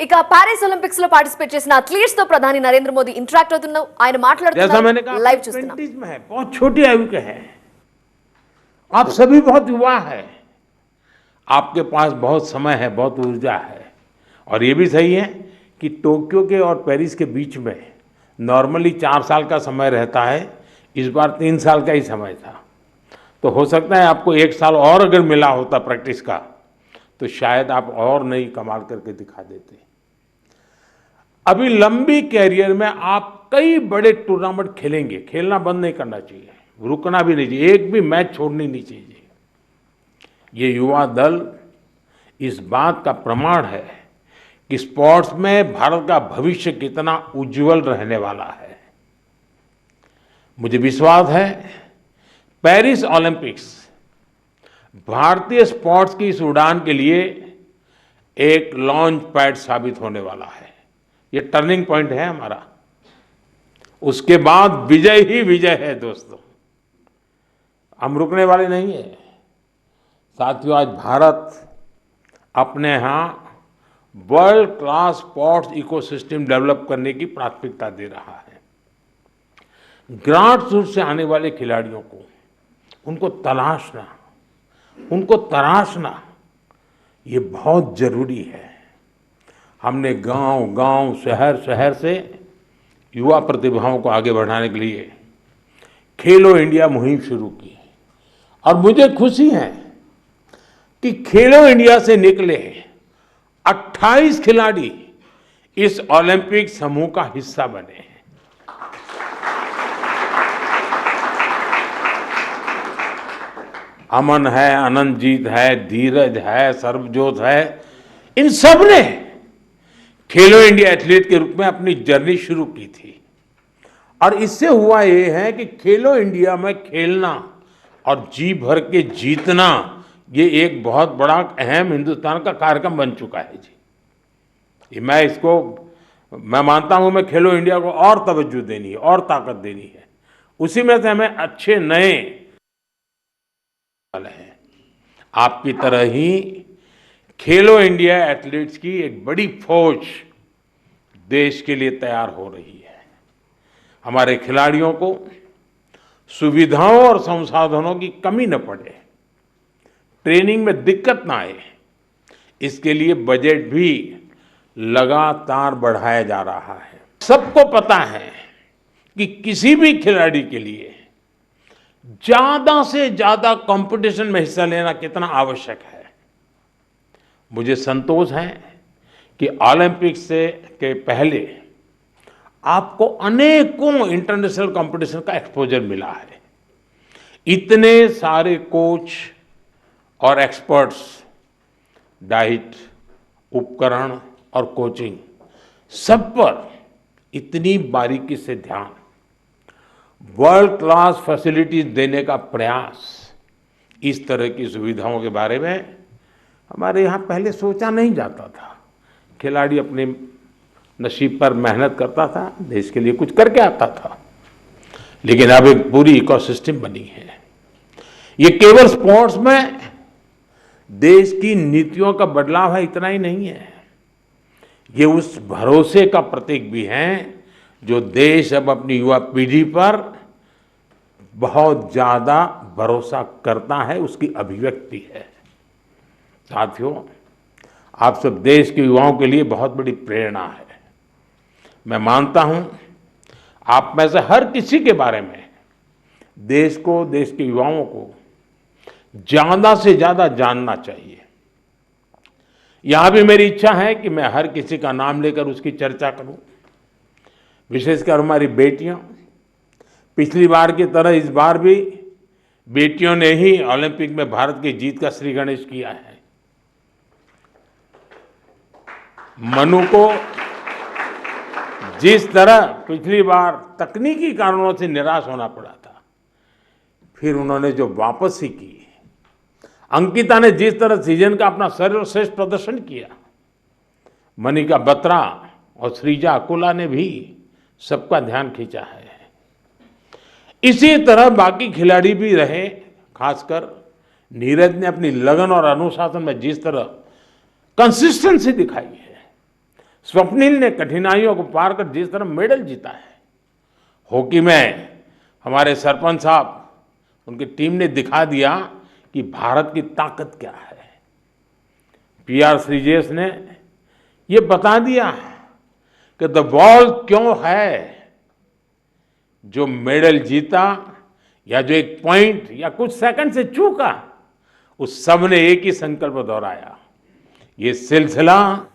ఇక Paris Olympics లో participate చేసిన అథ్లీట్స్ తో ప్రధాని నరేంద్ర మోదీ ఇంటరాక్ట్ అవుతున్నారు. ఆయన మాట్లాడుతున్నారు. లైవ్ చూస్తున్నాం. बहुत छोटी आयु के हैं, आप सभी बहुत युवा है, आपके पास बहुत समय है, बहुत ऊर्जा है। और ये भी सही है कि टोक्यो के और पेरिस के बीच में नॉर्मली 4 साल का समय रहता है, इस बार 3 साल का ही समय था। तो हो सकता है आपको 1 साल और अगर मिला होता प्रैक्टिस का तो शायद आप और नई कमाल करके दिखा देते। अभी लंबी कैरियर में आप कई बड़े टूर्नामेंट खेलेंगे, खेलना बंद नहीं करना चाहिए, रुकना भी नहीं चाहिए, एक भी मैच छोड़नी नहीं चाहिए। ये युवा दल इस बात का प्रमाण है कि स्पोर्ट्स में भारत का भविष्य कितना उज्जवल रहने वाला है। मुझे विश्वास है पेरिस ओलंपिक्स भारतीय स्पोर्ट्स की इस उड़ान के लिए एक लॉन्च पैड साबित होने वाला है। ये टर्निंग पॉइंट है हमारा, उसके बाद विजय ही विजय है दोस्तों, हम रुकने वाले नहीं है साथियों। आज भारत अपने यहाँ world class sports ecosystem develop करने की प्राथमिकता दे रहा है। ग्रासरूट से आने वाले खिलाड़ियों को उनको तराशना ये बहुत जरूरी है। हमने गांव-गांव, शहर-शहर से युवा प्रतिभाओं को आगे बढ़ाने के लिए खेलो इंडिया मुहिम शुरू की और मुझे खुशी है कि खेलो इंडिया से निकले 28 खिलाड़ी इस ओलंपिक समूह का हिस्सा बने हैं। अमन है, अनंतजीत है, धीरज है, सर्वजोत है, इन सब ने खेलो इंडिया एथलीट के रूप में अपनी जर्नी शुरू की थी। और इससे हुआ ये है कि खेलो इंडिया में खेलना और जी भर के जीतना ये एक बहुत बड़ा अहम हिंदुस्तान का कार्यक्रम बन चुका है जी। मैं मानता हूं मैं खेलो इंडिया को और तवज्जो देनी है और ताकत देनी है, उसी में से हमें अच्छे नए है। आपकी तरह ही खेलो इंडिया एथलीट्स की एक बड़ी फौज देश के लिए तैयार हो रही है। हमारे खिलाड़ियों को सुविधाओं और संसाधनों की कमी न पड़े, ट्रेनिंग में दिक्कत ना आए, इसके लिए बजट भी लगातार बढ़ाया जा रहा है। सबको पता है कि किसी भी खिलाड़ी के लिए ज्यादा से ज्यादा कंपटीशन में हिस्सा लेना कितना आवश्यक है। मुझे संतोष है कि ओलंपिक्स के पहले आपको अनेकों इंटरनेशनल कंपटीशन का एक्सपोजर मिला है। इतने सारे कोच और एक्सपर्ट्स, डाइट, उपकरण और कोचिंग, सब पर इतनी बारीकी से ध्यान, वर्ल्ड क्लास फैसिलिटीज देने का प्रयास, इस तरह की सुविधाओं के बारे में हमारे यहाँ पहले सोचा नहीं जाता था। खिलाड़ी अपने नसीब पर मेहनत करता था, देश के लिए कुछ करके आता था, लेकिन अब एक पूरी इकोसिस्टम बनी है। ये केवल स्पोर्ट्स में देश की नीतियों का बदलाव है, इतना ही नहीं है, ये उस भरोसे का प्रतीक भी है जो देश अब अपनी युवा पीढ़ी पर बहुत ज्यादा भरोसा करता है, उसकी अभिव्यक्ति है। साथियों, आप सब देश के युवाओं के लिए बहुत बड़ी प्रेरणा है। मैं मानता हूं आप में से हर किसी के बारे में देश को, देश के युवाओं को ज्यादा से ज्यादा जानना चाहिए। यहां भी मेरी इच्छा है कि मैं हर किसी का नाम लेकर उसकी चर्चा करूं, विशेषकर हमारी बेटियां। पिछली बार की तरह इस बार भी बेटियों ने ही ओलंपिक में भारत की जीत का श्री गणेश किया है। मनु को जिस तरह पिछली बार तकनीकी कारणों से निराश होना पड़ा था, फिर उन्होंने जो वापसी की, अंकिता ने जिस तरह सीजन का अपना सर्वश्रेष्ठ प्रदर्शन किया, मनिका बत्रा और श्रीजा अकुला ने भी सबका ध्यान खींचा है। इसी तरह बाकी खिलाड़ी भी रहे, खासकर नीरज ने अपनी लगन और अनुशासन में जिस तरह कंसिस्टेंसी दिखाई है, स्वप्निल ने कठिनाइयों को पार कर जिस तरह मेडल जीता है, हॉकी में हमारे सरपंच साहब, उनकी टीम ने दिखा दिया कि भारत की ताकत क्या है। पीआर श्रीजेश ने ये बता दिया कि द बॉल क्यों है। जो मेडल जीता या जो एक पॉइंट या कुछ सेकंड से चूका, उस सब ने एक ही संकल्प दोहराया, ये सिलसिला